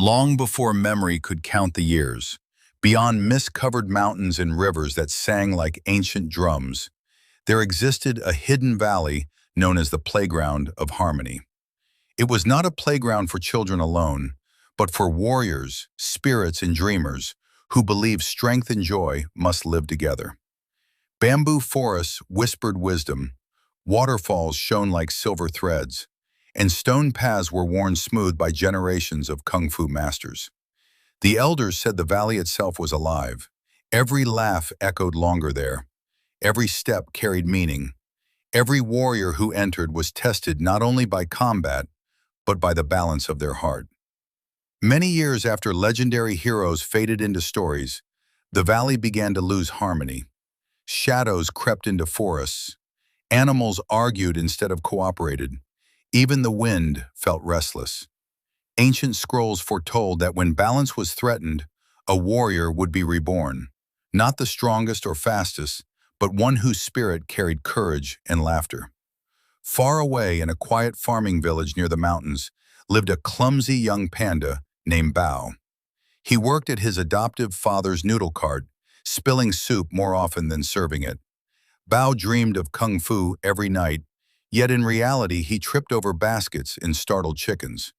Long before memory could count the years, beyond mist-covered mountains and rivers that sang like ancient drums, there existed a hidden valley known as the Playground of Harmony. It was not a playground for children alone, but for warriors, spirits, and dreamers who believed strength and joy must live together. Bamboo forests whispered wisdom, waterfalls shone like silver threads, and stone paths were worn smooth by generations of kung fu masters. The elders said the valley itself was alive. Every laugh echoed longer there. Every step carried meaning. Every warrior who entered was tested not only by combat, but by the balance of their heart. Many years after legendary heroes faded into stories, the valley began to lose harmony. Shadows crept into forests. Animals argued instead of cooperated. Even the wind felt restless. Ancient scrolls foretold that when balance was threatened, a warrior would be reborn, not the strongest or fastest, but one whose spirit carried courage and laughter. Far away in a quiet farming village near the mountains lived a clumsy young panda named Bao. He worked at his adoptive father's noodle cart, spilling soup more often than serving it. Bao dreamed of kung fu every night, yet in reality he tripped over baskets and startled chickens.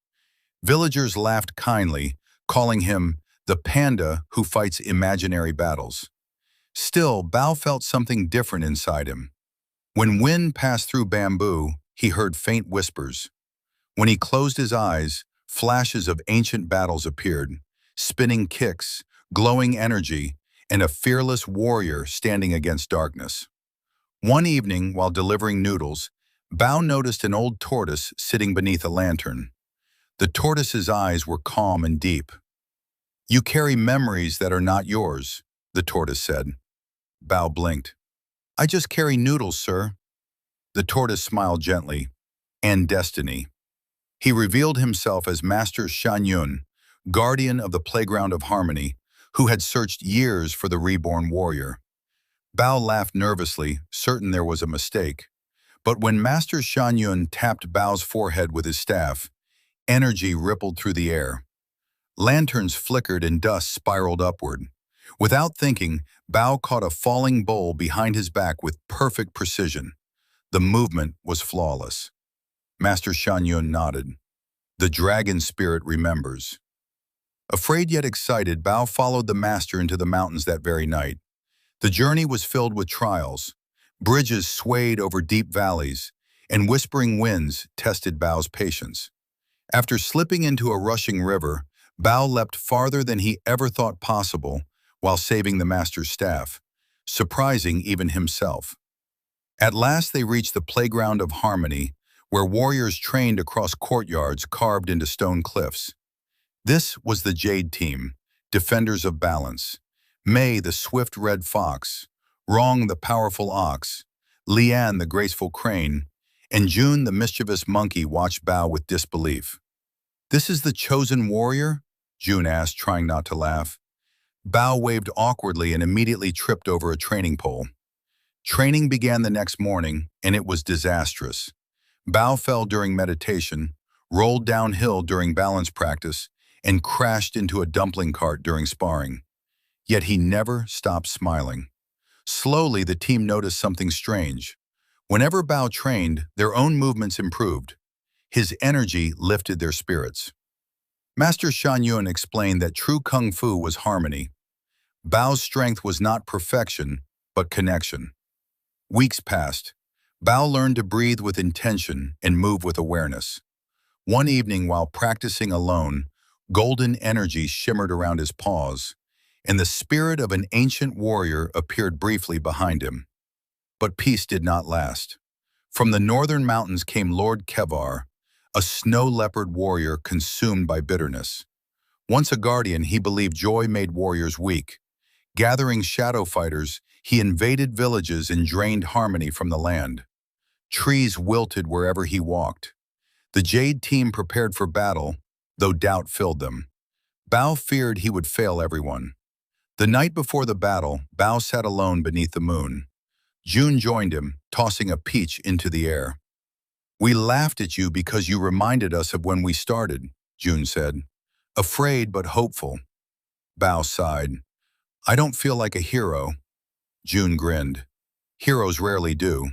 Villagers laughed kindly, calling him the panda who fights imaginary battles. Still, Bao felt something different inside him. When wind passed through bamboo, he heard faint whispers. When he closed his eyes, flashes of ancient battles appeared, spinning kicks, glowing energy, and a fearless warrior standing against darkness. One evening, while delivering noodles, Bao noticed an old tortoise sitting beneath a lantern. The tortoise's eyes were calm and deep. "You carry memories that are not yours," the tortoise said. Bao blinked. "I just carry noodles, sir." The tortoise smiled gently. "And destiny." He revealed himself as Master Shan Yun, guardian of the Playground of Harmony, who had searched years for the reborn warrior. Bao laughed nervously, certain there was a mistake. But when Master Shan Yun tapped Bao's forehead with his staff, energy rippled through the air. Lanterns flickered and dust spiraled upward. Without thinking, Bao caught a falling bowl behind his back with perfect precision. The movement was flawless. Master Shan Yun nodded. "The dragon spirit remembers." Afraid yet excited, Bao followed the master into the mountains that very night. The journey was filled with trials. Bridges swayed over deep valleys, and whispering winds tested Bao's patience. After slipping into a rushing river, Bao leapt farther than he ever thought possible while saving the master's staff, surprising even himself. At last they reached the Playground of Harmony, where warriors trained across courtyards carved into stone cliffs. This was the Jade Team, defenders of balance. Mei, the swift red fox, Rong, the powerful ox, Lian, the graceful crane, and Jun, the mischievous monkey, watched Bao with disbelief. "This is the chosen warrior?" Jun asked, trying not to laugh. Bao waved awkwardly and immediately tripped over a training pole. Training began the next morning, and it was disastrous. Bao fell during meditation, rolled downhill during balance practice, and crashed into a dumpling cart during sparring. Yet he never stopped smiling. Slowly, the team noticed something strange. Whenever Bao trained, their own movements improved. His energy lifted their spirits. Master Shan Yun explained that true kung fu was harmony. Bao's strength was not perfection, but connection. Weeks passed. Bao learned to breathe with intention and move with awareness. One evening, while practicing alone, golden energy shimmered around his paws, and the spirit of an ancient warrior appeared briefly behind him. But peace did not last. From the northern mountains came Lord Kevar, a snow leopard warrior consumed by bitterness. Once a guardian, he believed joy made warriors weak. Gathering shadow fighters, he invaded villages and drained harmony from the land. Trees wilted wherever he walked. The Jade Team prepared for battle, though doubt filled them. Bao feared he would fail everyone. The night before the battle, Bao sat alone beneath the moon. Jun joined him, tossing a peach into the air. "We laughed at you because you reminded us of when we started," Jun said. Afraid but hopeful, Bao sighed. I don't feel like a hero. June grinned. Heroes rarely do.